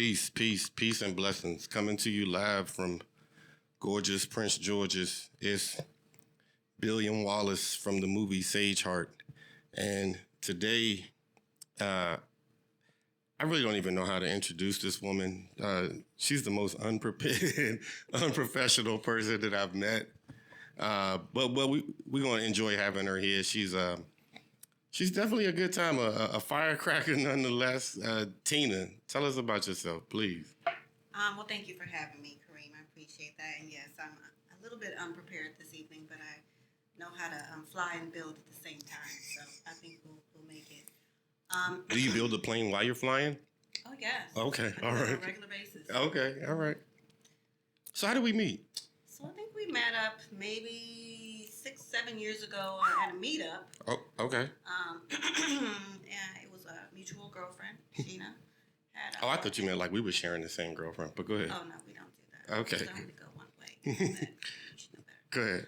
Peace, and blessings. Coming to you live from gorgeous Prince George's. It's Billiam Wallace from the movie Sage Heart. And today, I really don't even know how to introduce this woman. She's the most unprepared, unprofessional person that I've met. But we're going to enjoy having her here. She's definitely a good time, a firecracker nonetheless. Tina, tell us about yourself, please. Well, thank you for having me, Kareem. I appreciate that. And yes, I'm a little bit unprepared this evening, but I know how to fly and build at the same time. So I think we'll make it. Do you build a plane while you're flying? Oh, yes. Okay, all right. On a regular basis. Okay, all right. So how did we meet? So I think we met up maybe 6-7 years ago at a meetup. Oh, okay. And it was a mutual girlfriend, Sheena. I thought you meant like we were sharing the same girlfriend, but go ahead. Oh, no, we don't do that. Okay. It's only go one way. You should know better. Go ahead.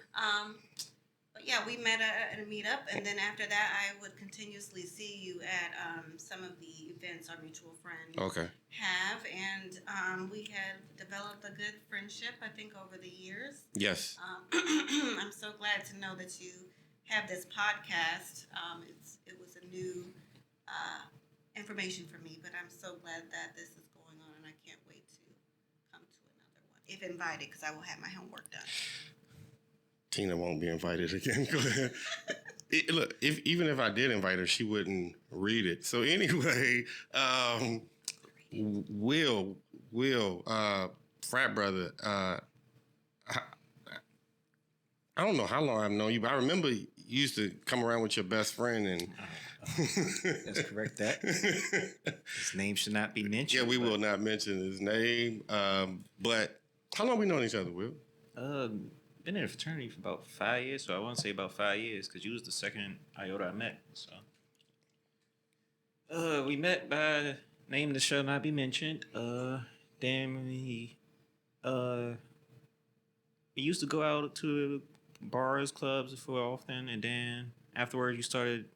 But yeah, we met at a meetup, and then after that, I would continuously see you at some of the events our mutual friend have, and we had developed a good friendship, I think, over the years. Yes. I'm so glad to know that you have this podcast. It was a new information for me, but I'm so glad that this is going on, and I can't wait to come to another one, if invited, because I will have my homework done. Tina won't be invited again. Go ahead. Look, even if I did invite her, she wouldn't read it. So anyway, Will, frat brother. I don't know how long I've known you, but I remember you used to come around with your best friend and. That's correct. That his name should not be mentioned. Yeah, we will not mention his name. But how long we known each other, Will? Been in a fraternity for about 5 years, so I want to say about 5 years, because you was the second iota I met. So, we met by name that shall not be mentioned. Then we used to go out to bars, clubs for often, and then afterwards you started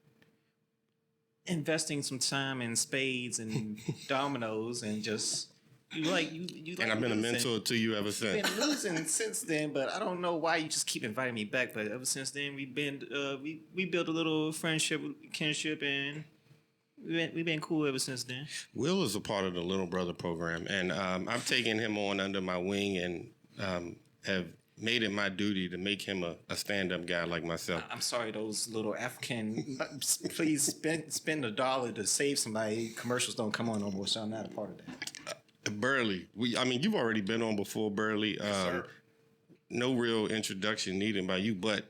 investing some time in spades and dominoes, and just. You like and I've been a mentor to you ever since. Been losing since then, but I don't know why you just keep inviting me back. But ever since then, we've been we built a little friendship, kinship, and we've been cool ever since then. Will is a part of the Little Brother program, and I've taken him on under my wing and have made it my duty to make him a stand-up guy like myself. I'm sorry, those little African. Please spend $1 to save somebody. Commercials don't come on no more, so I'm not a part of that. Burly. You've already been on before, Burly. Yes, no real introduction needed by you, but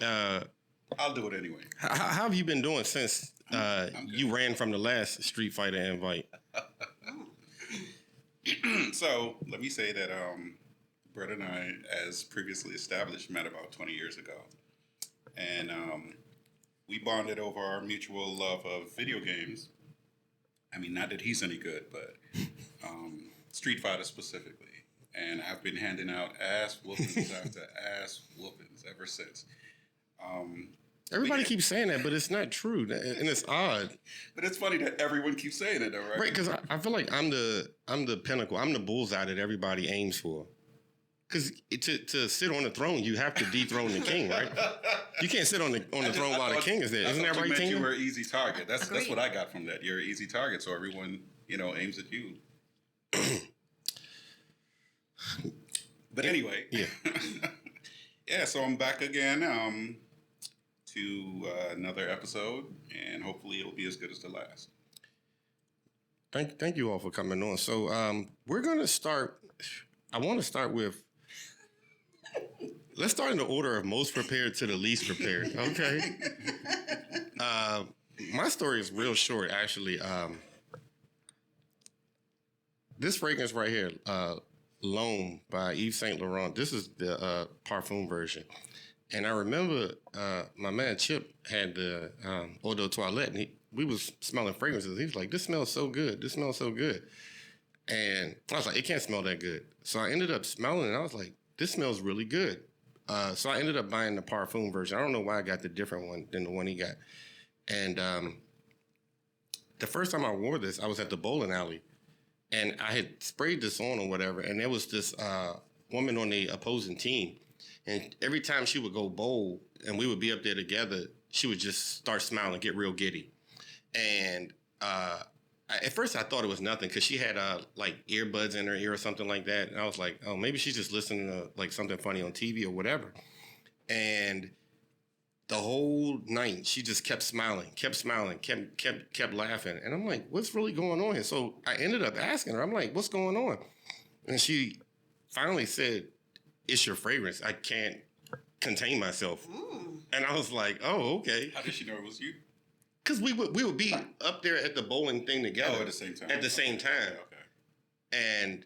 I'll do it anyway. How have you been doing since you ran from the last Street Fighter invite? So let me say that Brett and I, as previously established, met about 20 years ago, and we bonded over our mutual love of video games. I mean, not that he's any good, but Street Fighter specifically. And I've been handing out ass whoopings after ass whoopings ever since. Everybody keeps saying that, but it's not true, and it's odd. But it's funny that everyone keeps saying it, though, right? Right, because I feel like I'm the pinnacle. I'm the bullseye that everybody aims for. Because to sit on the throne, you have to dethrone the king, right? You can't sit on the throne while the king is there. Isn't that right, Tina? You were an easy target. That's what I got from that. You're an easy target, so everyone aims at you. But anyway, yeah. So I'm back again to another episode, and hopefully it'll be as good as the last. Thank you all for coming on. So we're gonna start. I want to start with. Let's start in the order of most prepared to the least prepared. Okay. My story is real short, actually. This fragrance right here, L'Homme by Yves Saint Laurent. This is the Parfum version, and I remember my man Chip had the Eau de Toilette, and we was smelling fragrances. He was like, "This smells so good. This smells so good," and I was like, "It can't smell that good." So I ended up smelling it, and I was like, "This smells really good." So I ended up buying the Parfum version. I don't know why I got the different one than the one he got. And the first time I wore this, I was at the bowling alley. and I had sprayed this on or whatever, and there was this woman on the opposing team, and every time she would go bowl and we would be up there together, she would just start smiling, get real giddy. And at first I thought it was nothing because she had like earbuds in her ear or something like that. And I was like, oh, maybe she's just listening to like something funny on TV or whatever. And the whole night she just kept smiling, kept laughing. And I'm like, what's really going on here? So I ended up asking her, I'm like, what's going on? And she finally said, it's your fragrance. I can't contain myself. And I was like, oh, okay. How did she know it was you? Because we would be up there at the bowling thing together. Oh, at the same time. At the same time. Okay. And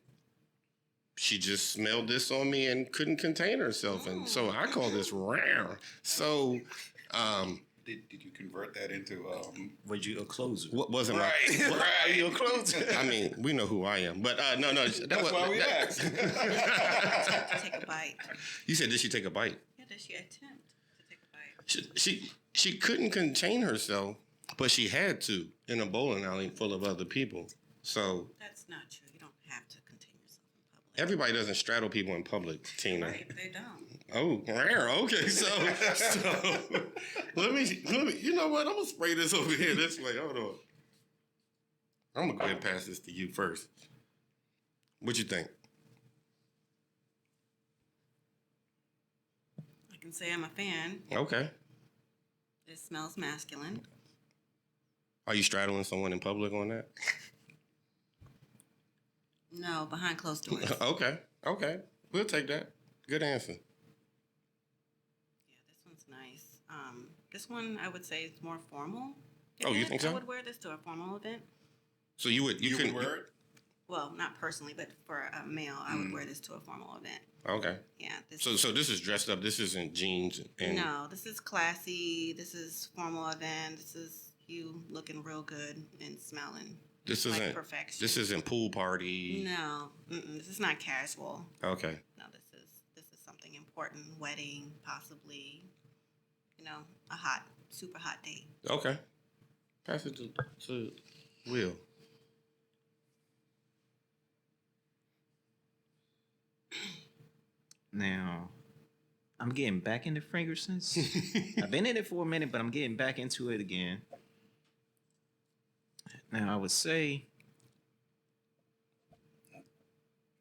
she just smelled this on me and couldn't contain herself. And so I call this rare. So Did you convert that into Was you a closer? what wasn't right? Are you a closer? I mean, we know who I am. But no, That's why we asked. Take a bite. You said, did she take a bite? Yeah, did she attempt to take a bite? She couldn't contain herself, but she had to in a bowling alley full of other people. So That's not true. You don't have to contain yourself in public. everybody doesn't straddle people in public, Tina. Right, they don't. Oh, rare. Okay, so let me. You know what? I'm gonna spray this over here this way. Hold on. I'm gonna go ahead and pass this to you first. What you think? I can say I'm a fan. Okay. It smells masculine. Are you straddling someone in public on that? No, behind closed doors. Okay. We'll take that. Good answer. Yeah, this one's nice. This one I would say is more formal. Oh, you think so? I would wear this to a formal event. So you would You can wear it? Well, not personally, but for a male, I would wear this to a formal event. Okay. Yeah. This So this is dressed up. This isn't jeans and no, this is classy. This is formal event. This is you looking real good and smelling this like isn't perfection. this isn't pool party. No, this is not casual. Okay. No, this is something important. Wedding, possibly. You know, a hot, super hot date. Okay. Pass it to Will. Now, I'm getting back into fragrances. I've been in it for a minute, but I'm getting back into it again. Now, I would say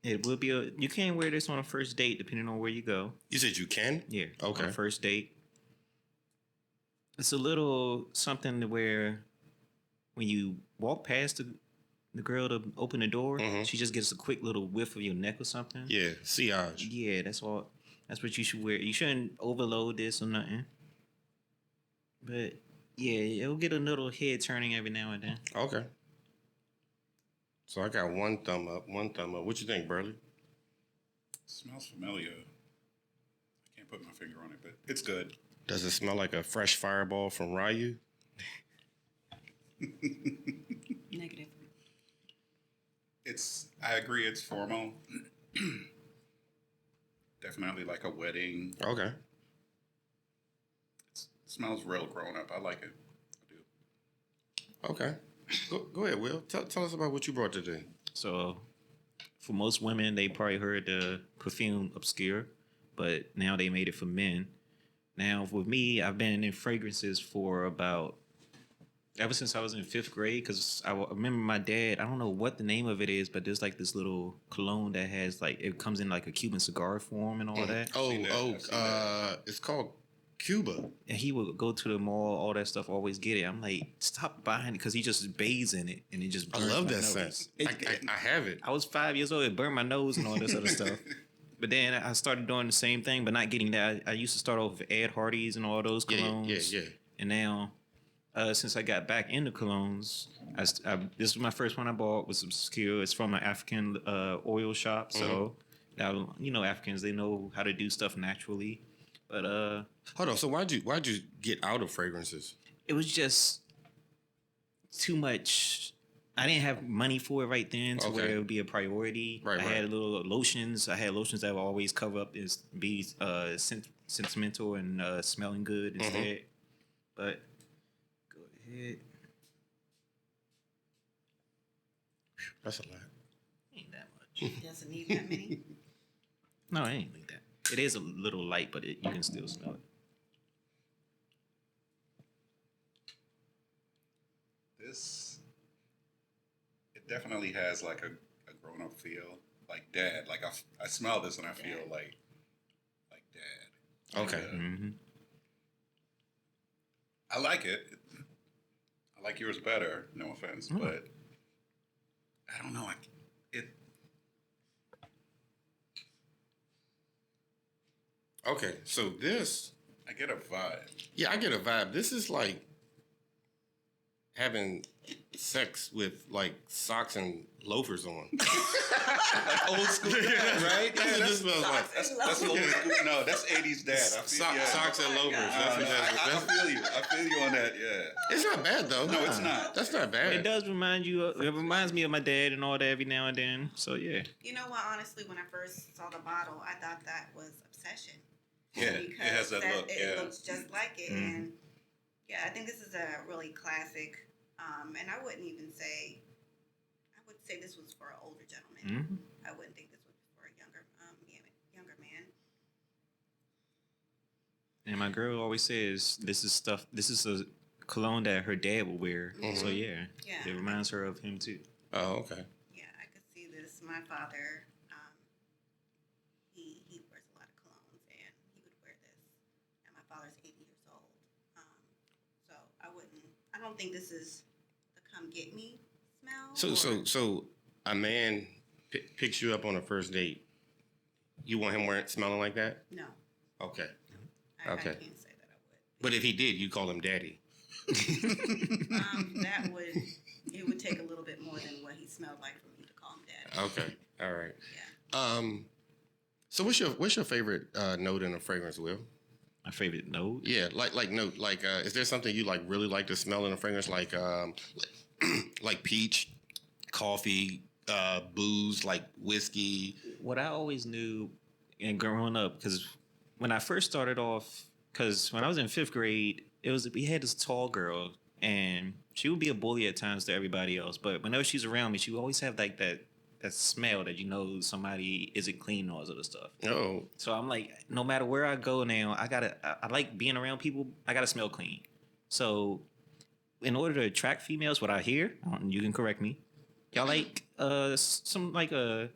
it will be you can wear this on a first date, depending on where you go. You said you can? Yeah. Okay. On a first date. It's a little something to where when you walk past the girl to open the door, she just gets a quick little whiff of your neck or something. Yeah, sillage. Yeah, that's all. That's what you should wear. You shouldn't overload this or nothing. But yeah, it'll get a little head turning every now and then. Okay. So I got one thumb up. What you think, Burly? Smells familiar. I can't put my finger on it, but it's good. Does it smell like a fresh fireball from Ryu? Negative. I agree, it's formal. Definitely like a wedding. Okay. It smells real grown up. I like it. I do. Okay. Go ahead, Will. Tell us about what you brought today. So for most women, they probably heard the perfume obscure, but now they made it for men. Now, with me, I've been in fragrances for ever since I was in 5th grade, because I remember my dad, I don't know what the name of it is, but there's like this little cologne that has like, it comes in like a Cuban cigar form and all that. It's called Cuba. And he would go to the mall, all that stuff, always get it. I'm like, stop buying it, because he just bathes in it and it just I burns love my that nose. scent. I have it. I was 5 years old, it burned my nose and all this other stuff. But then I started doing the same thing, but not getting that. I used to start off with Ed Hardy's and all those colognes. Yeah. And now, since I got back into colognes, this was my first one I bought. Was obscure. It's from an African oil shop. So, now, Africans, they know how to do stuff naturally. But Hold on. So why'd you get out of fragrances? it was just too much. I didn't have money for it right then to where it would be a priority. Right. I had little lotions. I had lotions that would always cover up and be sentimental and smelling good instead. But go ahead. That's a lot. It doesn't need that many. No, it ain't like that. It is a little light, but you can still smell it. This, it definitely has like a grown up feel, like dad. Like I smell this and I feel like dad. Okay. Mm-hmm. I like it. I like yours better. No offense, but I don't know. Okay, so this, I get a vibe. yeah, I get a vibe. This is like having sex with like socks and loafers on. Like old school dad, right? That's what this smells like. That's old school. No, that's 80s dad. I feel, Socks and loafers. I feel you. I feel you on that. Yeah. It's not bad though. No, it's not. That's not bad. It does remind you. It reminds me of my dad and all that every now and then. So yeah. You know what? Honestly, when I first saw the bottle, I thought that was Obsession. Yeah, it has that look. It Yeah. looks just like it, and yeah, I think this is a really classic. And I wouldn't even say. I would say this was for an older gentleman. Mm-hmm. I wouldn't think this was for a younger man. And my girl always says this is stuff. This is a cologne that her dad will wear. So yeah, Yeah. it reminds her of him too. Oh, okay. Yeah, I could see this. My father, he wears a lot of colognes, and he would wear this. And my father's 80 years old, so I don't think this is the come get me smell. So a man picks you up on a first date. You want him smelling like that? No, Okay. I Okay. can't say that I But if he did, you call him daddy. would. It would take a little bit more than what he smelled like for me to call him daddy. Okay. All right. Yeah. So what's your favorite note in a fragrance, Will? My favorite note. Yeah, like note. Like, is there something you like really like to smell in a fragrance? Like like peach, coffee, booze, like whiskey. What I always knew, and growing up, because when I first started off, because when I was in 5th grade, we had this tall girl, and she would be a bully at times to everybody else. But whenever she's around me, she would always have like that smell that you know somebody isn't clean and all this other stuff. Oh, So I'm like, no matter where I go now, I like being around people. I gotta smell clean. So in order to attract females, what I hear, you can correct me, y'all like some like a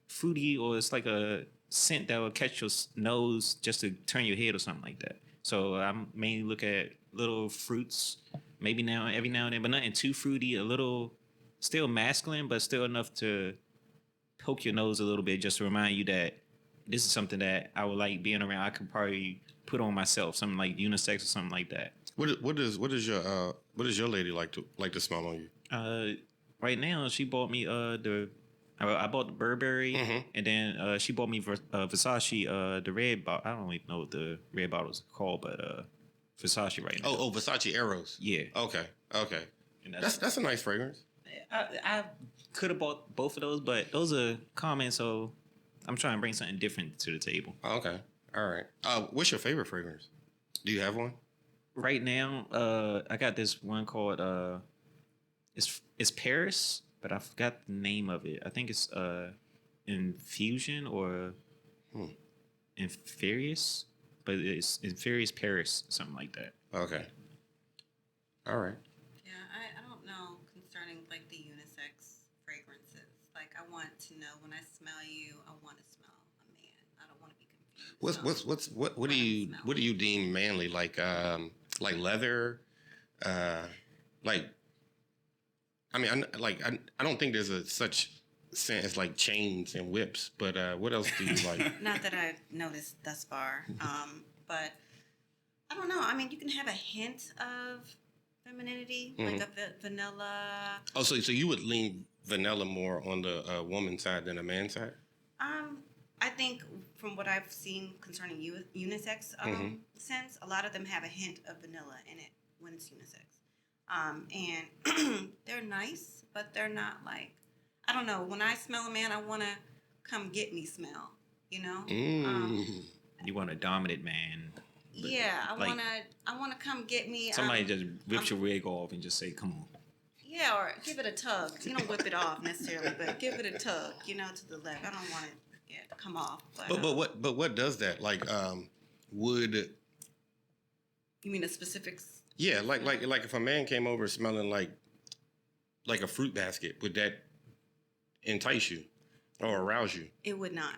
fruity, or it's like a scent that will catch your nose just to turn your head or something like that. So I mainly look at little fruits, maybe every now and then, but nothing too fruity. A little, still masculine, but still enough to poke your nose a little bit, just to remind you that this is something that I would like being around. I could probably put on myself, something like unisex or something like that. what does your lady like to smell on you? Right now, she bought me I bought the Burberry, and then she bought me Versace, the red bottle. I don't even know what the red bottle is called, but Versace right now. Oh, Versace Eros. Yeah. Okay. And That's a nice fragrance. I could have bought both of those, but those are common, so I'm trying to bring something different to the table. Okay. All right. What's your favorite fragrance? Do you have one? Right now, I got this one called it's Paris, but I forgot the name of it. I think it's Infusion or Inferius, but it's Inferius Paris, something like that. Okay. All right. Yeah, I don't know concerning like the unisex fragrances. Like I want to know when I smell you, I want to smell a man. I don't want to be confused. What do you deem manly? Like leather, like. I mean, I don't think there's a such scent as like chains and whips. But what else do you like? Not that I've noticed thus far, but I don't know. I mean, you can have a hint of femininity, like a vanilla. Oh, so you would lean vanilla more on the woman's side than a man's side? I think from what I've seen concerning unisex scents, a lot of them have a hint of vanilla in it when it's unisex. And they're nice, but they're not like, I don't know. When I smell a man, I want to come get me smell, you know? You want a dominant man. Yeah, I like- want to come get me. Somebody just rips your wig off and just say, come on. Yeah, or give it a tug. You don't whip it off necessarily, but give it a tug, to the left. I don't want it to come off. But what does that? Like, would You mean the specifics? yeah, like if a man came over smelling like a fruit basket, would that entice you or arouse you? It would not.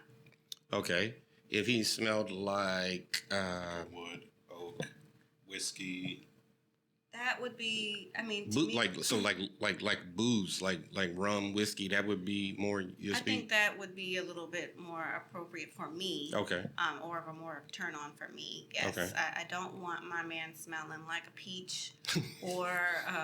Okay. If he smelled like Wood, oak, whiskey. That would be. I mean, to me, like booze, like rum, whiskey, that would be more your I speed. think that would be a little bit more appropriate for me. Okay. Or of a more turn on for me. Yes. Okay. I don't want my man smelling like a peach or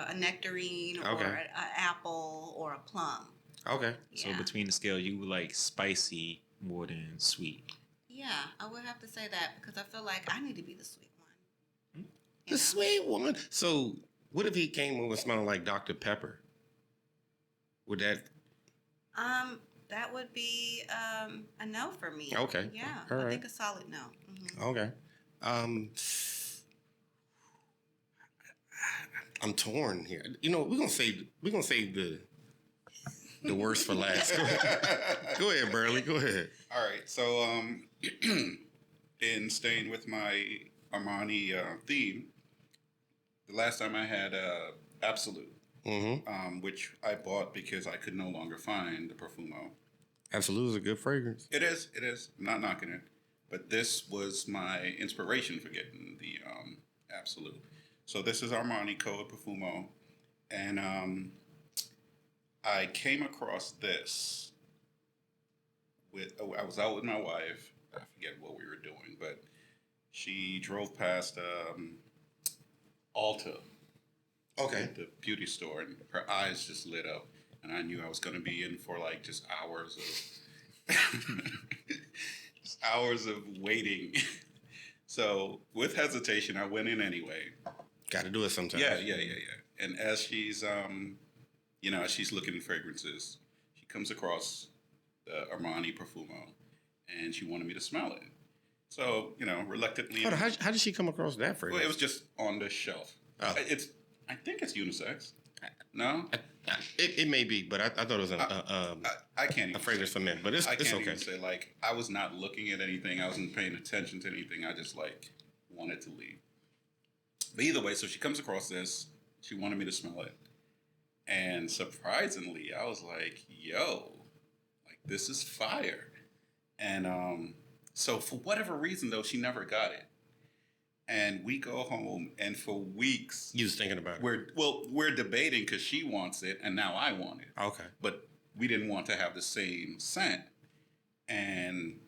a nectarine or Okay. an apple or a plum. Okay. So Yeah. between the scale, you would like spicy more than sweet. Yeah, I would have to say that because I feel like I need to be the sweet one. The sweet one. So what if he came over smelling like Dr. Pepper? Would that That would be a no for me. Okay. Yeah. All I right. think a solid no. Mhm. okay? I'm torn here. We're gonna save the worst for last. Go ahead, Burly. Go ahead. All right. So, in staying with my Armani theme, the last time I had Absolute, Mm-hmm. which I bought because I could no longer find the Profumo. Absolute is a good fragrance. It is. It is. I'm not knocking it. But this was my inspiration for getting the Absolute. So this is Armani Code Profumo. And I came across this I was out with my wife. I forget what we were doing, but she drove past Ulta, Okay. the beauty store, and her eyes just lit up. And I knew I was going to be in for like just hours of just hours of waiting. So with hesitation, I went in anyway. Got to do it sometimes. Yeah. And as she's as she's looking at fragrances, she comes across the Armani Profumo, and she wanted me to smell it. So reluctantly. Hold on, how did she come across that Well, fragrance? it was just on the shelf. Oh. I think it's unisex. No, It may be, but I thought it was I can't even a fragrance say. for men. But it's I can't okay. even say, like, I was not looking at anything. I wasn't paying attention to anything. I just wanted to leave. But either way, so she comes across this. She wanted me to smell it, and surprisingly, I was like, "Yo, like this is fire." And so for whatever reason, though, she never got it. And we go home, and for weeks You was thinking about it. we're debating because she wants it, and now I want it. Okay. But we didn't want to have the same scent. And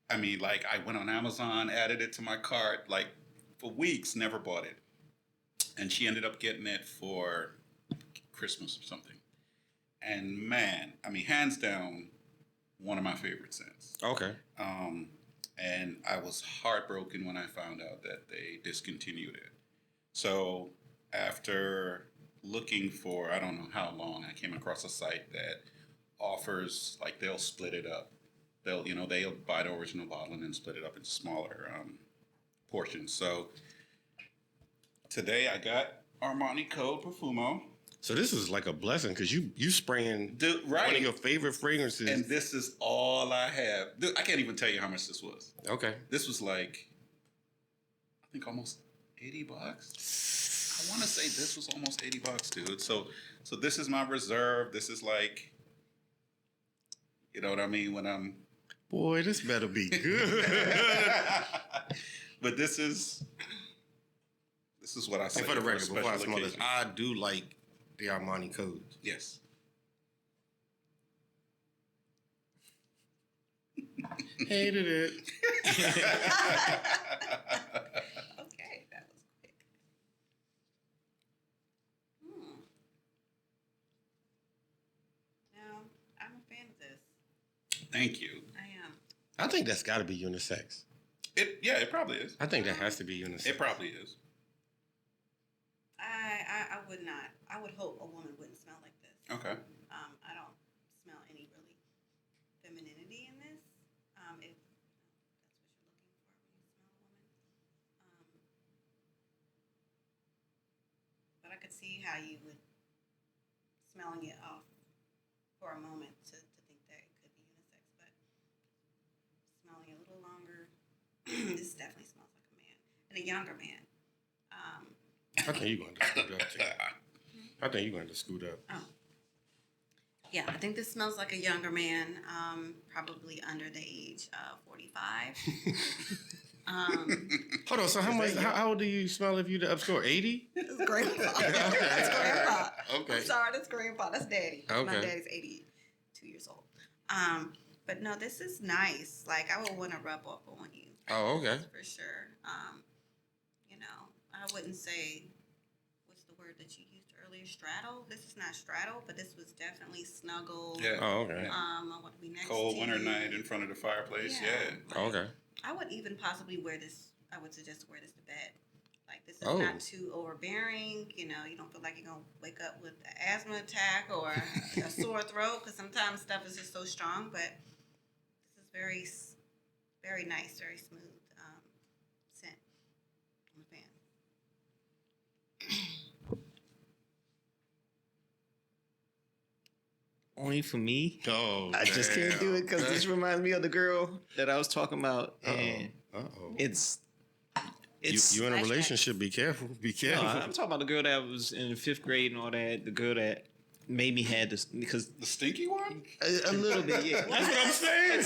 I mean, like, I went on Amazon, added it to my cart, like, for weeks, never bought it. And she ended up getting it for Christmas or something. And man, I mean, hands down, one of my favorite scents. Okay. And I was heartbroken when I found out that they discontinued it. So after looking for, I don't know how long, I came across a site that offers, like, they'll split it up. They'll buy the original bottle and then split it up into smaller portions. So today I got Armani Code Profumo. So this is like a blessing because you spraying Right. one of your favorite fragrances. And this is all I have. Dude, I can't even tell you how much this was. Okay. This was like, I think almost $80. I want to say this was almost $80, dude. So this is my reserve. This is like, you know what I mean? When I'm. Boy, this better be good. But this is what I say. And for the a record, special before I smell this, occasion. I do like the Armani codes. Yes. Hated it. Okay, that was quick. Now, I'm a fan of this. Thank you. I am. I think that's got to be unisex. It probably is. I think that has to be unisex. It probably is. I would not. I would hope a woman wouldn't smell like this. Okay. I don't smell any really femininity in this. If that's what you're looking for when you smell a woman. But I could see how you would smelling it off for a moment to think that it could be unisex, but smelling it a little longer, this definitely smells like a man and a younger man. I think you're going to scoot up, too. I think you're going to scoot up. Oh. Yeah, I think this smells like a younger man, probably under the age of 45. Hold on, so how old do you smell if you the upscore? 80? That's grandpa. That's grandpa. Okay. I'm sorry, that's grandpa. That's daddy. My Okay. daddy's 82 years old. But no, this is nice. Like, I would want to rub off on you. Oh, okay. For sure. You know, I wouldn't say, what's the word that you used earlier? Straddle? This is not straddle, but this was definitely snuggle. Yeah. Oh, okay. I want to be next Cold to winter you. night in front of the fireplace. Yeah. Like, Okay. I would even possibly wear this. I would suggest to wear this to bed. Like, this is Oh. not too overbearing. You know, you don't feel like you're going to wake up with an asthma attack or a sore throat, because sometimes stuff is just so strong. But this is very, very nice, very smooth scent. I'm a fan. Only for me. Oh, I just can't do it because this reminds me of the girl that I was talking about, and Uh-oh. it's You in a relationship, be careful. Be No, careful. I'm talking about the girl that was in the 5th grade and all that. The girl that made me had this because The stinky one? a little bit, yeah. That's what I'm saying.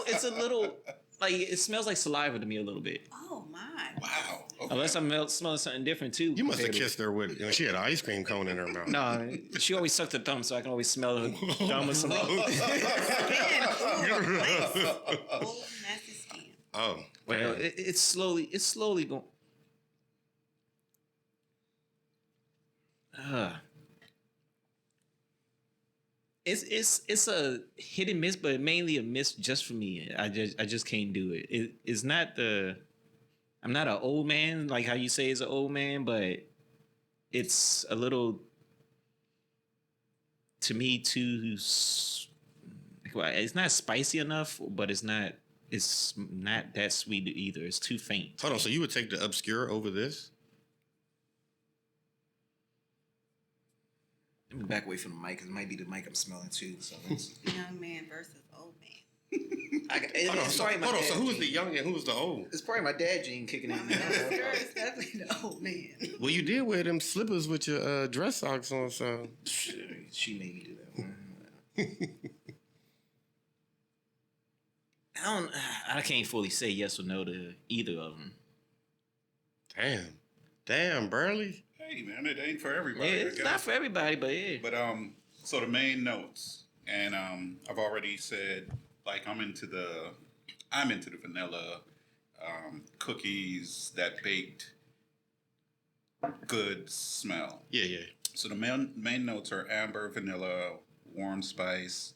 It's a little like it smells like saliva to me a little bit. Oh, my. Wow. Okay. Unless I'm smelling something different too. You must have compared to- kissed her with, she had an ice cream cone in her mouth. No, she always sucked her thumb, so I can always smell her thumb or something. Oh, nasty skin. Oh, Well, man. it's slowly going. It's a hit and miss, but mainly a miss just for me. I just can't do it. It's not I'm not an old man like how you say it's an old man, but it's a little to me too. It's not spicy enough, but it's not that sweet either. It's too faint. Hold on, so you would take the obscure over this? Let me back away from the mic because it might be the mic I'm smelling too. So it's, Young man versus old man. Hold on, so who was the young and who was the old? it's probably my dad gene kicking in. Sure, it's definitely the old man. Well, you did wear them slippers with your dress socks on, so. She made me do that. I can't fully say yes or no to either of them. Damn, Burly. Hey, man, it ain't for everybody. Yeah, I it's guess. not for everybody, but yeah. But so the main notes, and I've already said like I'm into the vanilla, cookies, that baked goods smell. Yeah. So the main notes are amber, vanilla, warm spice,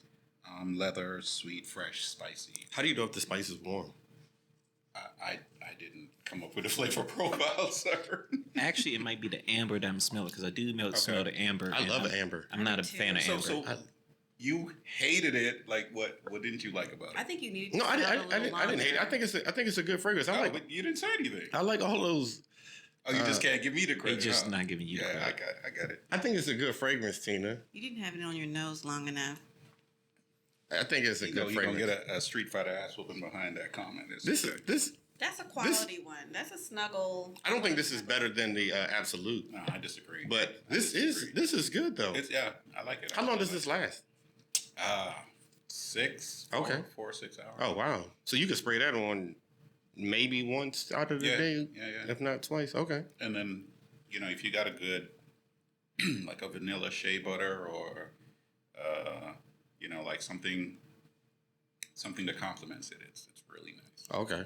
leather, sweet, fresh, spicy. How do you know if the spice is warm? I didn't come up with a flavor profile, sir. Actually, it might be the amber that I'm smelling because I do smell the amber. I and love I'm- amber. I'm not a Me too. fan of amber. So you hated it. Like what? What didn't you like about it? I think you need to No, I smell it a didn't little hate it. I longer. think it's a good fragrance. No, but you didn't say anything. I like all those. Oh, you just can't give me the They credit. just huh? not giving you the Yeah, credit. I got it. I think it's a good fragrance, Tina. You didn't have it on your nose long enough. I think it's a You know, good you're gonna fragrance. get a Street Fighter ass whooping behind that comment. It's This okay. is this. That's a quality one. That's a snuggle. I don't think this is better than the Absolute, No, I disagree. but I this disagree. is good though. It's I like it. How long does this last? 6. Okay. 4 or 6 hours. Oh wow! So you can spray that on maybe once out of the Yeah, day, yeah. if not twice. Okay. And then if you got a good like a vanilla shea butter or like something that complements it, it's really nice. Okay.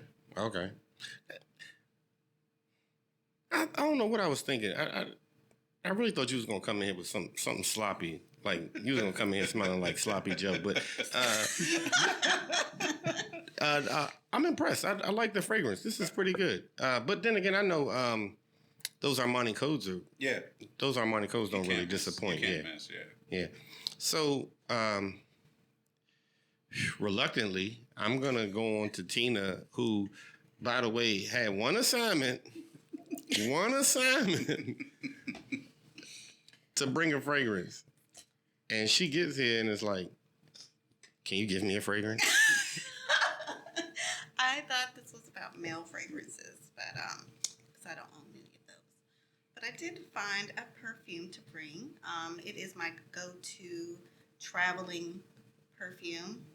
I don't know what I was thinking. I really thought you was gonna come in here with something sloppy. Like you was gonna come in here smelling like sloppy Joe. But I'm impressed. I like the fragrance. This is pretty good. But then again, I know those Armani codes don't really Can't miss. disappoint. You Yeah. can't miss, Yeah. So, reluctantly, I'm going to go on to Tina, who, by the way, had one assignment to bring a fragrance. And she gets here and is like, "Can you give me a fragrance?" I thought this was about male fragrances, but because I don't own any of those. But I did find a perfume to bring. It is my go-to traveling perfume.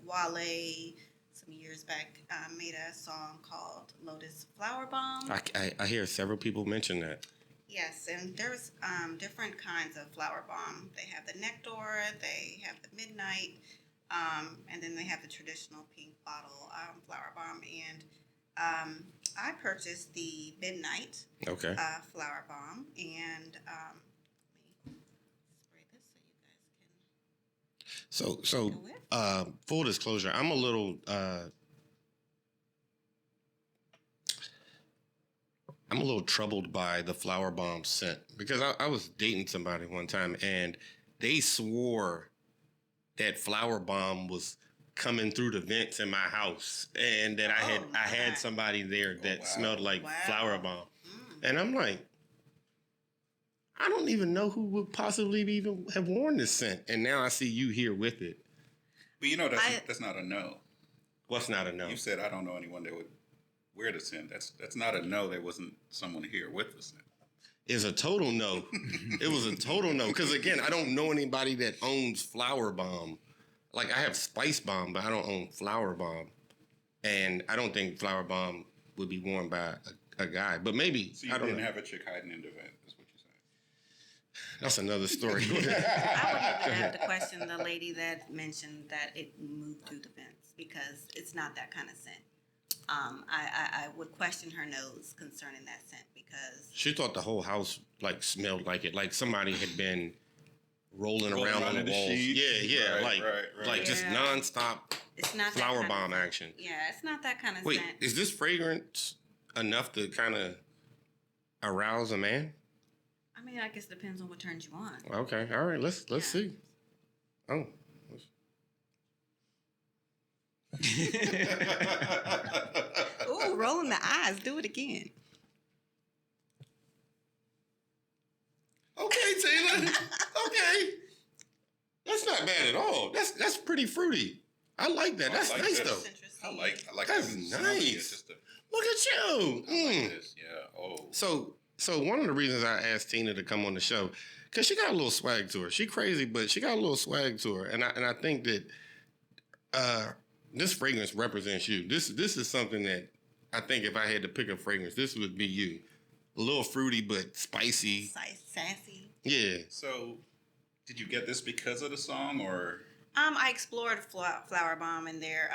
Wale, some years back, made a song called Lotus Flowerbomb. I hear several people mention that. Yes, and there's different kinds of flower bomb. They have the nectar, they have the midnight, and then they have the traditional pink bottle flower bomb. And I purchased the midnight Okay. flower bomb, and let me spray this so you guys So can know it. full disclosure, I'm a little troubled by the flower bomb scent because I was dating somebody one time and they swore that flower bomb was coming through the vents in my house and that I had somebody there that smelled like flower bomb. And I'm like, I don't even know who would possibly even have worn this scent. And now I see you here with it. But that's not a no. What's not a no? You said I don't know anyone that would wear the scent. That's not a no. There wasn't someone here with the scent. It's a total no. It was a total no. Because again, I don't know anybody that owns Flower Bomb. Like I have Spice Bomb, but I don't own Flower Bomb. And I don't think Flower Bomb would be worn by a guy. But maybe. So you didn't have a chick hiding in the vent, is what you're saying. That's another story. I would even have to question the lady that mentioned that it moved through the vents because it's not that kind of scent. I would question her nose concerning that scent because She thought the whole house like smelled like it, like somebody had been rolling around on the in the walls. sheets. Yeah, Right, like just Yeah. nonstop it's not that flower kind bomb of, action. Yeah, it's not that kind of Wait, scent. is this fragrance enough to kind of arouse a man? I mean, I guess it depends on what turns you on. Okay, all right, let's Yeah. see. Oh, Ooh, rolling the eyes. Do it again. okay, Taylor. Okay, that's not bad at all. That's pretty fruity. I like that. I That's like nice this. though. I like That's that. nice. Look at you. Like this. Yeah. Oh. So one of the reasons I asked Tina to come on the show, because she got a little swag to her. She crazy, but she got a little swag to her, and I think that this fragrance represents you. This is something that I think if I had to pick a fragrance, this would be you. A little fruity but spicy. Sassy. Yeah. So, did you get this because of the song, or? I explored Flower Bomb and their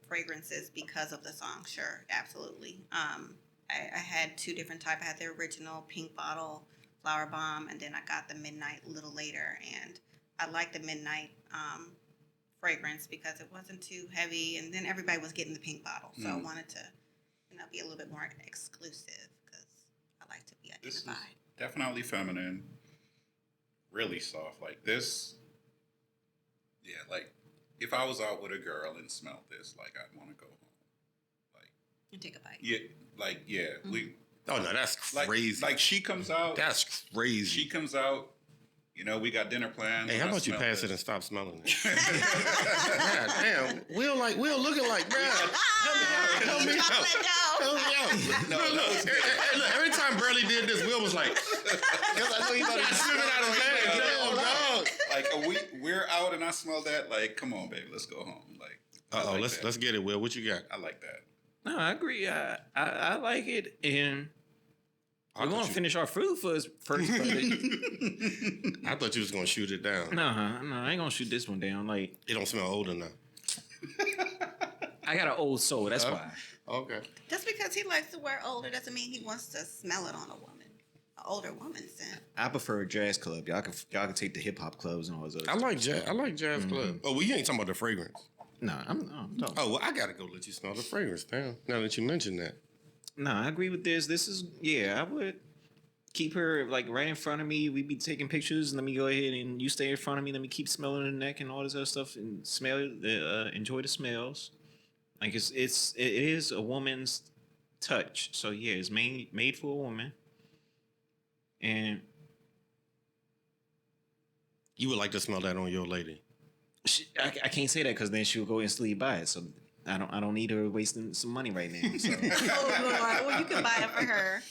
fragrances because of the song. Sure, absolutely. I had two different types. I had the original pink bottle Flower Bomb, and then I got the Midnight a little later. And I liked the Midnight fragrance because it wasn't too heavy, and then everybody was getting the pink bottle, so I wanted to, be a little bit more exclusive because I like to be This is identified. definitely feminine. Really soft, like this. Yeah, like if I was out with a girl and smelled this, like I'd want to go home. Like And take a bite. yeah, we. Oh no, that's Like, crazy. Like she comes out. That's crazy. She comes out. We got dinner plans. Hey, how and I about you smell pass this. it and stop smelling it? God damn, Will looking like, man, help me out. Help me out. No, Look, look, every time Burly did this, Will was like, I know you about to spit it out of his hand. Damn, dog. Like we're out and I smell that. Like, come on, baby, let's go home. Like, I like that. let's get it, Will. What you got? I like that. No, I agree. I like it, and I we're thought gonna you- finish our food first. But I thought you was gonna shoot it down. no, I ain't gonna shoot this one down. Like It don't smell old enough. I got an old soul. That's why. Okay. Just because he likes to wear older doesn't mean he wants to smell it on a woman. An older woman's scent. I prefer a jazz club. Y'all can take the hip hop clubs and all those other. I like jazz club. Oh, well, you ain't talking about the fragrance. No, I'm talking. Oh, well, I gotta go let you smell the fragrance. Damn. Now that you mentioned that. No, I agree with this. This is I would keep her like right in front of me. We be taking pictures, and let me go ahead and you stay in front of me. Let me keep smelling the neck and all this other stuff, and enjoy the smells. Like it is a woman's touch. So yeah, it's made for a woman. And You would like to smell that on your lady. I can't say that because then she'll go instantly buy it. So I don't need her wasting some money right now. So Oh Lord! Well, you can buy it for her.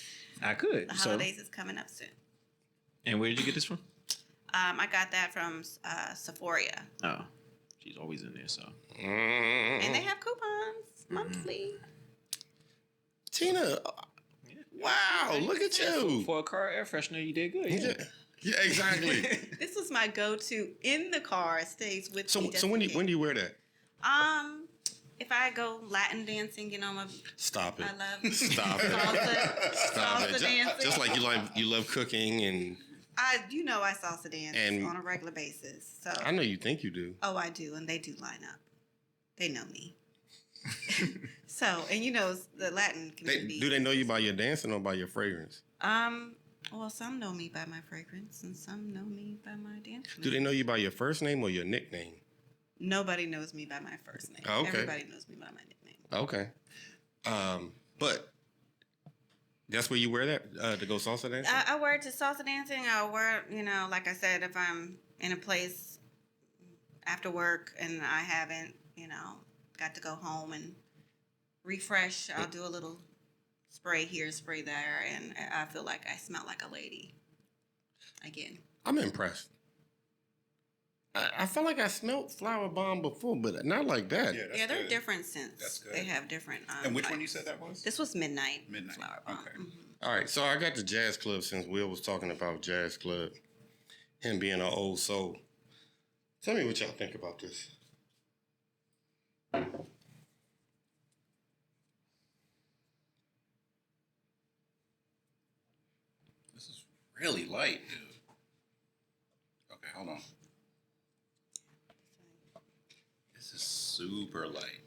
I could. The So, holidays is coming up soon. and where did you get this from? I got that from Sephora, Oh, she's always in there. So and they have coupons monthly. Tina, wow, look at you. for a car air freshener, you did good. Yeah. Yeah, exactly. This was my go-to in the car. It stays with me. So when do you wear that? If I go Latin dancing, you know, Stop it. I love Stop it. salsa, Stop salsa it. dancing. Just like you love cooking, and I salsa dance And- on a regular basis. So I know you think you do. oh, I do, and they do line up. They know me. So, and you know, the Latin community. Do they know you by your dancing or by your fragrance? Well, some know me by my fragrance, and some know me by my dance. Do they know you by your first name or your nickname? Nobody knows me by my first name. Oh, okay. Everybody knows me by my nickname. Okay. But that's where you wear that to go salsa dancing? I wear it to salsa dancing. I wear, you know, like I said, if I'm in a place after work and I haven't, you know, got to go home and refresh, I'll do a little spray here, spray there, and I feel like I smell like a lady. Again. I'm impressed. I felt like I smelled Flowerbomb before, but not like that. Yeah, that's Yeah, they're good. different scents. That's good. They have different. And which one you types. said that was? This was Midnight. Midnight. Flower Bomb. Okay. Mhm. All right, so I got the jazz club since Will was talking about jazz club, him being an old soul. Tell me what y'all think about this. This is really light, dude. Okay, hold on. This is super light.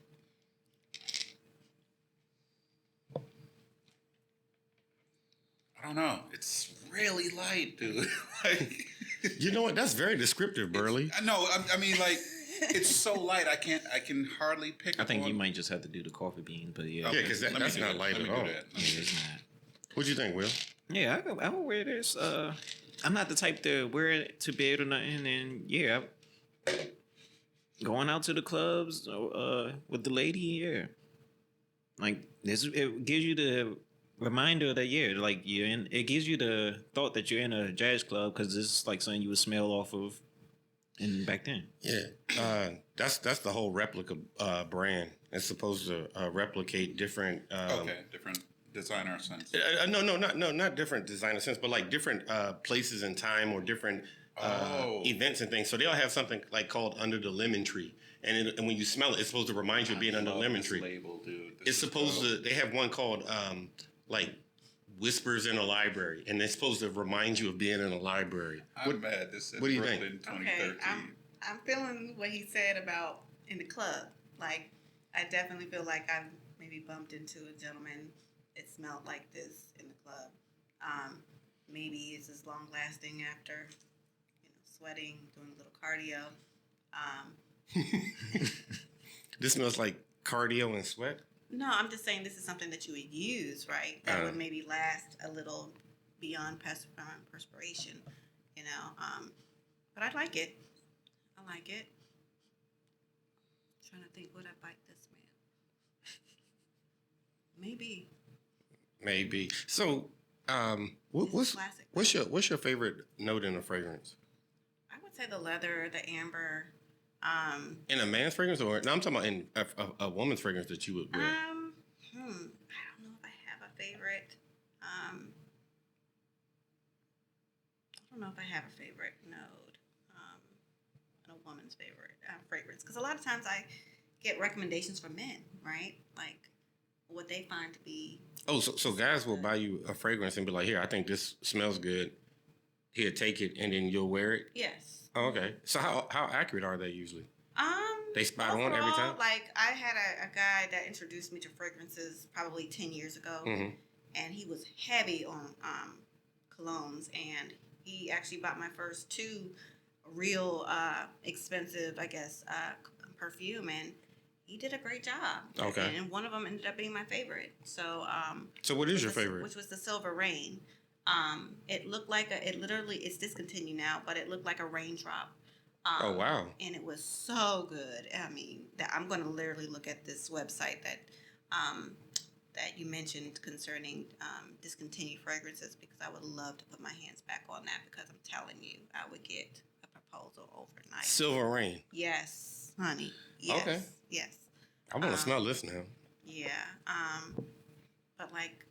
I don't know. It's really light, dude. Like, You know what? That's very descriptive, Burly. no, I mean, like, it's so light. I can hardly pick. I think up you on- might just have to do the coffee bean, but yeah, Yeah, 'cause let me that's do not that. light Let me at all. do that. yeah, it's not. What'd you think, Will? Yeah, I would wear this. I'm not the type to wear it to bed or nothing, and yeah, going out to the clubs with the lady, yeah, like this, it gives you the reminder that like you're in. It gives you the thought that you're in a jazz club because this is like something you would smell off of, in back then. Yeah, that's the whole replica brand. It's supposed to replicate different. Okay, different designer sense. Not different designer sense, but like different places and time or different events and things. So they'll have something like called Under the Lemon Tree, and when you smell it, it's supposed to remind you of being under the lemon tree. Label, dude. It's supposed to. They have one called like Whispers in a Library, and it's supposed to remind you of being in a library. I'm mad. This is what do you Brooklyn think? 2013. Okay, I'm feeling what he said about in the club. Like, I definitely feel like I've maybe bumped into a gentleman. It smelled like this in the club. Maybe it's as long lasting after, you know, sweating, doing a little cardio. This smells like cardio and sweat. No, I'm just saying this is something that you would use, right? That would maybe last a little beyond perspiration, you know. But I like it. I like it. Trying to think, would I bite this man? Maybe. So, what's Classic. what's your favorite note in a fragrance? I would say the leather, the amber. In a man's fragrance, or no? I'm talking about in a woman's fragrance that you would wear. I don't know if I have a favorite. I don't know if I have a favorite node. A woman's favorite fragrance, because a lot of times I get recommendations from men, right? Like what they find to be. Oh, so guys will buy you a fragrance and be like, "Here, I think this smells good. Here, take it," and then you'll wear it. Yes. Oh, okay. So how accurate are they usually? They spot on every Overall, time? Like I had a guy that introduced me to fragrances probably 10 years ago, and he was heavy on colognes, and he actually bought my first two real expensive, I guess, perfume, and he did a great job. Okay. And one of them ended up being my favorite. So So what is your favorite? Which was the Silver Rain. It looked like it's discontinued now, but it looked like a raindrop. Oh wow. And it was so good. I mean, I'm going to literally look at this website that you mentioned concerning discontinued fragrances, because I would love to put my hands back on that, because I'm telling you, I would get a proposal overnight. Silver Rain. Yes, honey. Yes. Okay. Yes. I want to smell this now. Yeah. But like,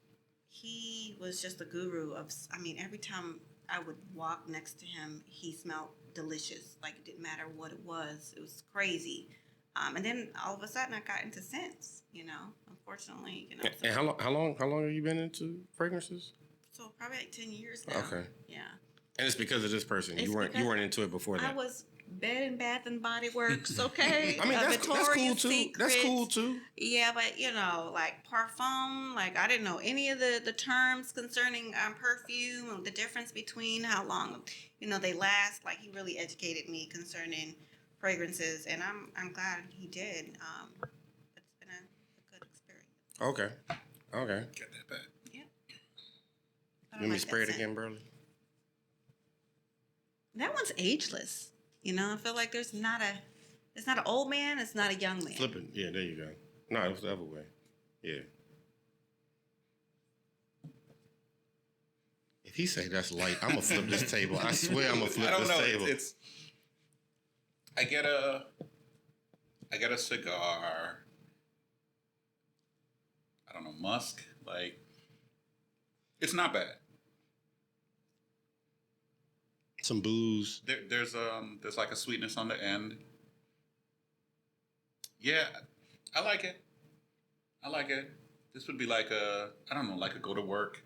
he was just a guru of. I mean, every time I would walk next to him, he smelled delicious. Like, it didn't matter what it was. It was crazy. And then all of a sudden, I got into scents. Unfortunately, And how long have you been into fragrances? So probably like 10 years now. Okay. Yeah. And it's because of this person. You weren't into it before that. I was Bed and Bath and Body Works. Okay. I mean, that's cool too. Secret. That's cool too. Yeah, but like Parfum, like I didn't know any of the terms concerning perfume, the difference between how long they last. Like, he really educated me concerning fragrances, and I'm glad he did. It's been a good experience. Okay. Get that back. Yeah. You want me to spray it again, Burly? That one's ageless. I feel like it's not an old man, it's not a young man. Flip it. Yeah, there you go. No, it was the other way. Yeah. If he say that's light, I'm gonna flip this table. I swear I'm gonna flip this table. I get a cigar. I don't know, musk. Like, it's not bad. Some booze. There's like a sweetness on the end. Yeah, I like it. This would be like like a go to work.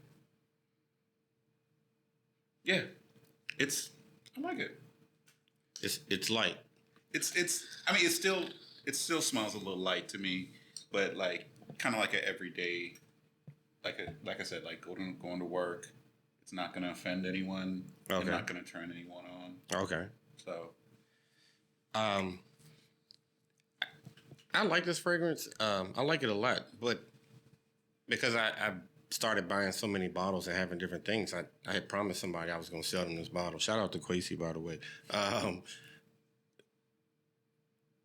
Yeah, I like it. It's light. I mean, it still smells a little light to me, but like kind of like an everyday, like I said, like going to work. It's not going to offend anyone. Okay. It's not going to turn anyone on. Okay. So, I like this fragrance. I like it a lot, but because I started buying so many bottles and having different things, I had promised somebody I was going to sell them this bottle. Shout out to Quasi, by the way.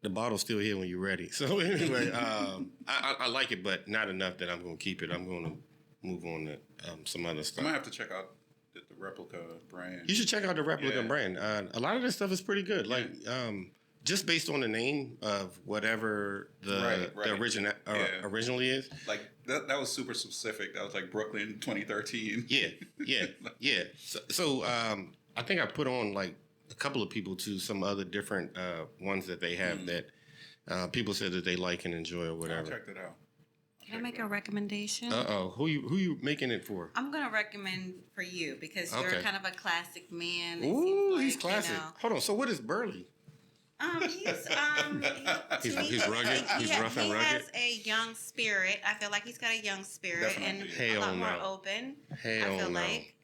The bottle's still here when you're ready. So anyway, I like it, but not enough that I'm going to keep it. I'm going to move on to some other stuff. I might have to check out the replica brand. You should check out the replica brand. A lot of this stuff is pretty good. Like, just based on the name of whatever the originally is. Like, that was super specific. That was like Brooklyn 2013. Yeah. So I think I put on like a couple of people to some other different ones that they have that people said that they like and enjoy or whatever. I'll check that out. Can I make a recommendation? Who you making it for? I'm gonna recommend for you because you're kind of a classic man. Ooh, he's classic. Hold on. So what is Burly? He's rugged. He's rough and rugged. He has a young spirit. I feel like he's got a young spirit Definitely. and a lot more open. Hell I feel no. like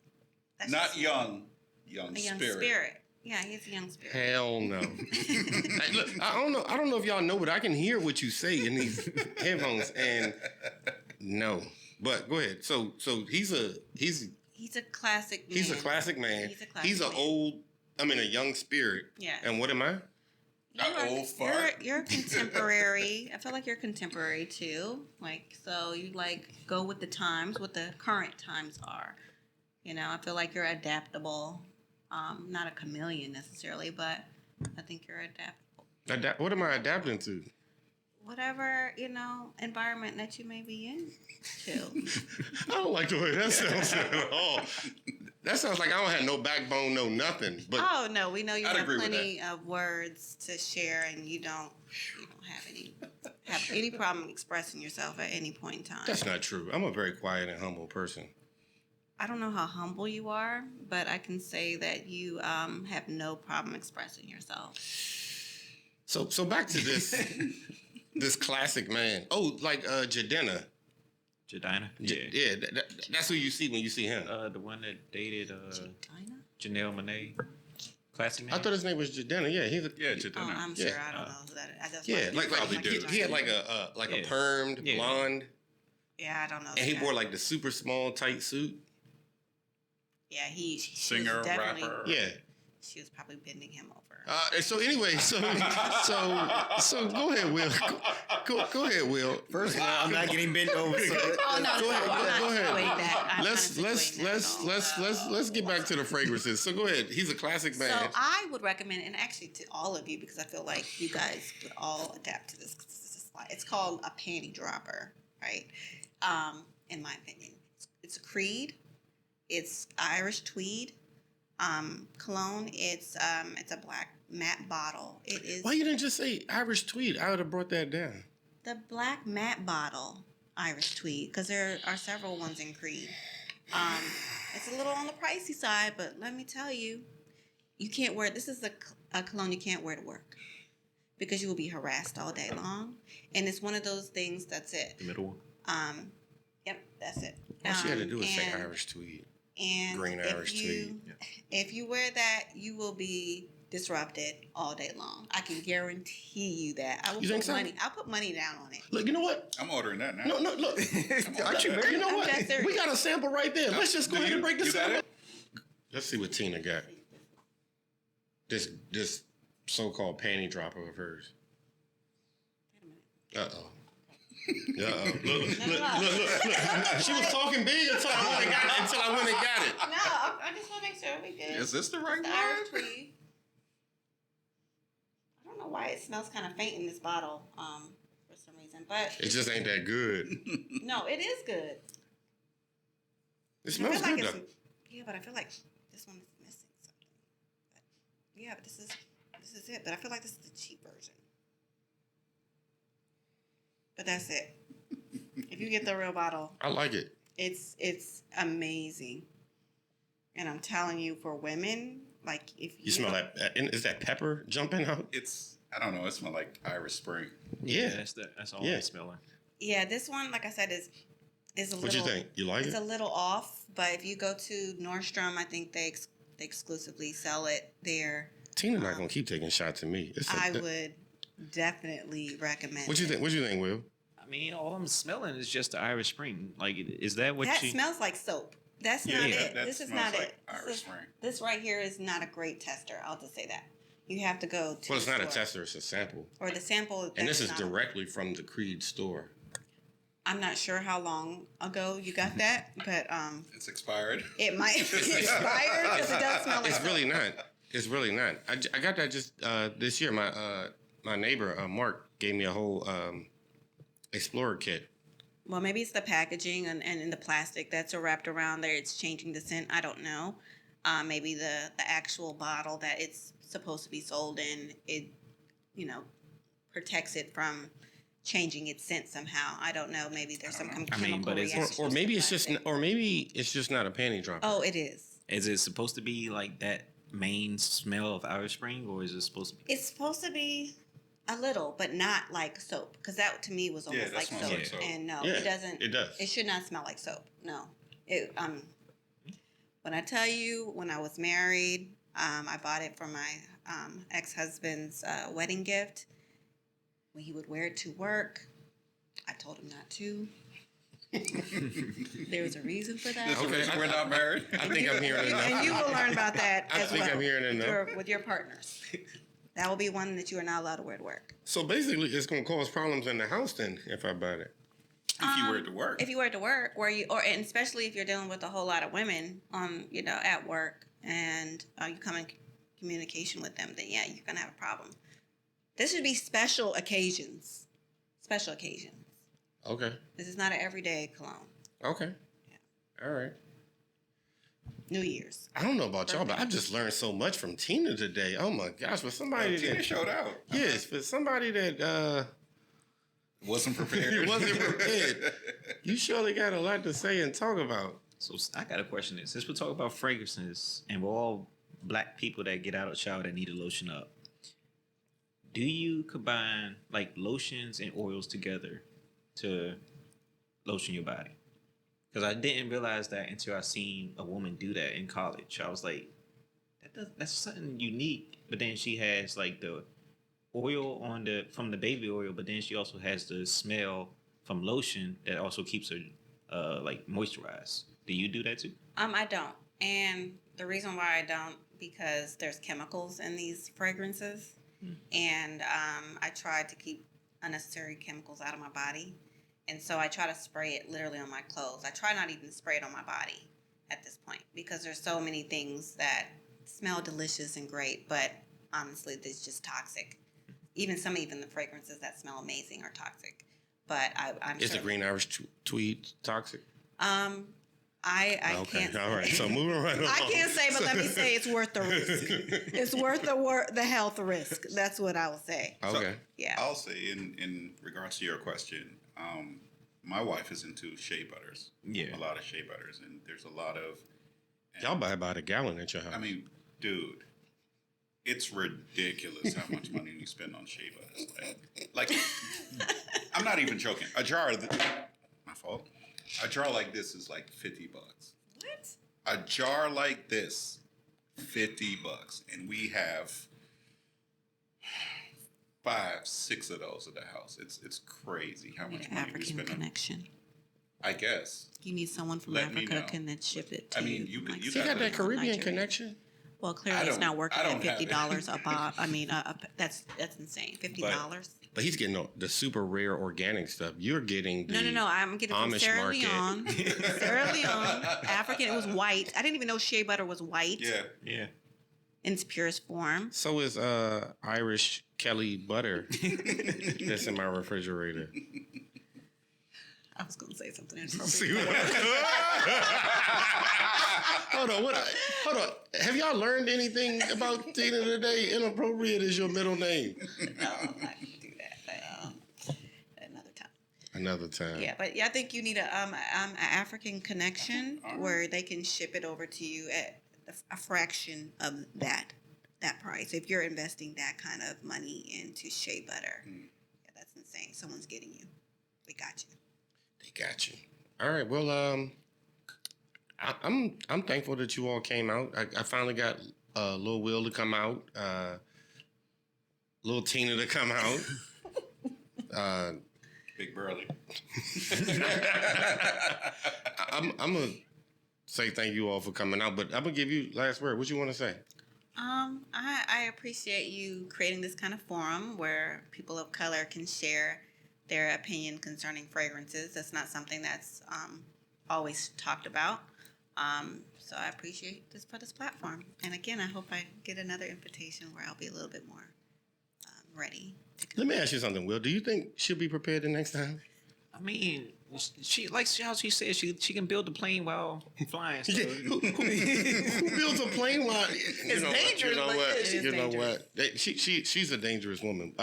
that's Not just young a young spirit. Yeah, he's a young spirit. Hell no. Hey, look, I don't know if y'all know, but I can hear what you say in these headphones, and no. But go ahead. So he's a classic man. He's a classic man. He's a young spirit. Yeah. And what am I? Old fart. You're contemporary. I feel like you're contemporary too. Like, so you like go with the times, what the current times are. I feel like you're adaptable. Not a chameleon necessarily, but I think you're adaptable. What am I adapting to? Whatever, environment that you may be into. I don't like the way that sounds at all. That sounds like I don't have no backbone, no nothing. But oh no, we know you I'd have agree with plenty of words to share, and you don't have any problem expressing yourself at any point in time. that's not true. I'm a very quiet and humble person. I don't know how humble you are, but I can say that you have no problem expressing yourself. So back to this this classic man. Oh, like Jadena. Jadina? Yeah, that's who you see when you see him. The one that dated China? Janelle Monáe. Classic name? I thought his name was Jadena. Yeah, he's a Jadena. Oh, I'm sure I don't know who that is. yeah, like he had like a permed blonde. Yeah, I don't know. And he wore like the super small tight suit. Yeah, she Singer, was definitely, rapper. Yeah. She was probably bending him over. So anyway, so go ahead, Will. Go ahead, Will. First of all, I'm not getting bent over. So Oh no, Go ahead, I'm not go ahead. insinuating that. I'm not Let's insinuating that at all. let's get back to the fragrances. So go ahead. He's a classic man. So I would recommend, and actually to all of you, because I feel like you guys would all adapt to this. 'Cause this is it's called a panty dropper, right? In my opinion, it's a Creed. It's Irish Tweed. Cologne. It's a black matte bottle. It is Why you didn't just say Irish Tweed? I would have brought that down. the black matte bottle Irish Tweed, because there are several ones in Creed. It's a little on the pricey side, but let me tell you, you can't wear. This is a cologne you can't wear to work because you will be harassed all day long, and it's one of those things. That's it. The middle one. Yep, that's it. All she had to do was say and- Irish Tweed. And Green if Irish you, Tweed. if you wear that, you will be disrupted all day long. I can guarantee you that. I will You think so? I'll put money down on it. Look, you know what? I'm ordering that now. No, look. Aren't you You know I'm what? just serious. We got a sample right there. Let's just go ahead and break the You got sample. it? Let's see what Tina got. This so-called panty dropper of hers. Wait a minute. Uh-oh. Look. She was talking big until I went and got it. No, I just want to make sure we good. Is this the right The Irish one? Tweed. I don't know why it smells kind of faint in this bottle, for some reason, but It just ain't that good. no, it is good. It I smells feel like good it's, though. yeah, but I feel like this one is missing something. But, yeah, but this is it. But I feel like this is the cheap version. But that's it. If you get the real bottle, I like it. it's amazing. And I'm telling you, for women, like if You smell that? Is that pepper jumping out? I don't know. It smells like Irish Spring. Yeah. That's all Yeah. I'm smelling. Yeah, this one, like I said, is a What little. you think? You like It's it? a little off, but if you go to Nordstrom, I think they exclusively sell it there. Tina not gonna keep taking shots at me. I would definitely recommend. What you think? What you think, Will? I mean, all I'm smelling is just the Irish Spring. Like, is that what That you? smells like soap. That's Yeah, not that- it. that This is smells not like it. Irish Spring. This right here is not a great tester. I'll just say that. You have to go to. Well, it's the not a store. tester; it's a sample. Or the sample. And this that's is not- directly from the Creed store. I'm not sure how long ago you got that, but It's expired. it might be expired because it does smell like It's soap. really not. It's really not. I got that just this year. My neighbor Mark gave me a whole Explorer kit. Well, maybe it's the packaging and in the plastic that's wrapped around there. It's changing the scent. I don't know. Maybe the actual bottle that it's supposed to be sold in, it, protects it from changing its scent somehow. I don't know. Maybe there's some chemical I mean, but it's- reaction. Or to maybe the it's just, plastic. or maybe it's just not a panty dropper. Oh, it is. Is it supposed to be like that main smell of Irish Spring, or is it supposed to be? It's supposed to be a little, but not like soap. Because that to me was almost that like smells soap. like soap. And no, Yeah, it doesn't. it does. It should not smell like soap. No. When I tell you, when I was married, I bought it for my ex-husband's wedding gift. When he would wear it to work, I told him not to. There was a reason for that. Okay, We're not married. I think I'm hearing enough. And you will learn about that I as think well I'm hearing enough. with your partners. That will be one that you are not allowed to wear to work. So basically, it's gonna cause problems in the house then if I buy it. If you wear it to work. If you wear it to work, and especially if you're dealing with a whole lot of women at work, and you come in communication with them, then yeah, you're gonna have a problem. This should be special occasions. Special occasions. Okay. This is not an everyday cologne. Okay. All right. New Year's. I don't know about y'all, but I've just learned so much from Tina today. Oh my gosh, for somebody Tina that showed out. yes, for somebody that Wasn't prepared. wasn't prepared, you surely got a lot to say and talk about. So I got a question. Since we're talking about fragrances, and we're all black people that get out of the shower that need to lotion up, do you combine like lotions and oils together to lotion your body? Because I didn't realize that until I seen a woman do that in college. I was like, that's something unique. But then she has like the oil from the baby oil, but then she also has the smell from lotion that also keeps her like moisturized. Do you do that too? I don't. And the reason why I don't, because there's chemicals in these fragrances. And I try to keep unnecessary chemicals out of my body. And so I try to spray it literally on my clothes. I try not even to spray it on my body at this point because there's so many things that smell delicious and great, but honestly, it's just toxic. Even the fragrances that smell amazing are toxic. But I'm Is the green Irish tweed toxic? I Okay, can't. all right. So moving right along. I can't say, but let me say it's worth the risk. It's worth the health risk. That's what I will say. Okay. So, Yeah. I'll say in regards to your question, my wife is into shea butters. Yeah. A lot of shea butters, and there's a lot of. Y'all buy about a gallon at your house. I mean, dude, it's ridiculous how much money you spend on shea butters. Like I'm not even joking. A jar. My fault. A jar like this is like $50. What? A jar like this, $50, and we have 5, 6 of those at the house. It's crazy how You need much an money we African spend on. connection. I guess. You need someone from Let me Africa know. can then ship it to I mean, you. you could- you you got that Caribbean Nigeria. connection? Well, I clearly it's don't- not working I at don't have it. $50 a bottle. I mean, that's insane. $50. But he's getting the super rare organic stuff. You're getting the No. I'm getting from Amish Sierra market. Leone. Sierra Leone, African. It was white. I didn't even know shea butter was white Yeah. Yeah. in its purest form. So is Irish Kelly butter that's in my refrigerator. I was going to say something See inappropriate. Hold on. Have y'all learned anything about the end of the day? Inappropriate is your middle name. No, I'm not going to do that. Another time. Another time. Yeah, but I think you need a African connection where they can ship it over to you at a fraction of that price. If you're investing that kind of money into shea butter, yeah, that's insane. Someone's getting you. We got you. They got you. All right. Well, I'm thankful that you all came out. I finally got Lil Will to come out, Lil Tina to come out. Big Burly. I'm gonna say thank you all for coming out, but I'm gonna give you last word. What you want to say? I appreciate you creating this kind of forum where people of color can share their opinion concerning fragrances. That's not something that's always talked about. So I appreciate this for this platform. And again, I hope I get another invitation where I'll be a little bit more ready to come. Let me ask you something, Will. Do you think she'll be prepared the next time? I mean, she like how she said she can build the plane while flying. So. Who builds a plane while It's dangerous, You know but what? it is You know dangerous. what? She's a dangerous woman.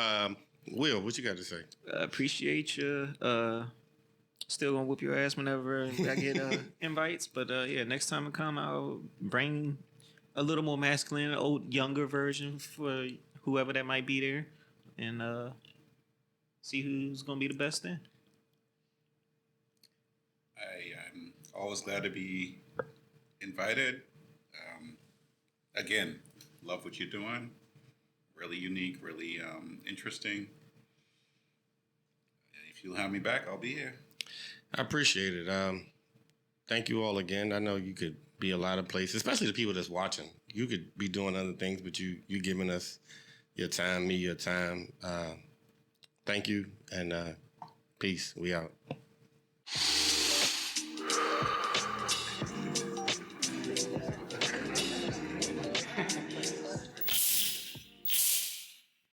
Will, what you got to say? Appreciate you. Still gonna whoop your ass whenever I get invites. But yeah, next time I come, I'll bring a little more masculine, old younger version for whoever that might be there, and see who's gonna be the best then. I'm always glad to be invited. Again, love what you're doing. Really unique, really interesting. If you'll have me back, I'll be here. I appreciate it. Thank you all again. I know you could be a lot of places, especially the people that's watching. You could be doing other things, but you giving us your time, me your time. Thank you, and peace. We out.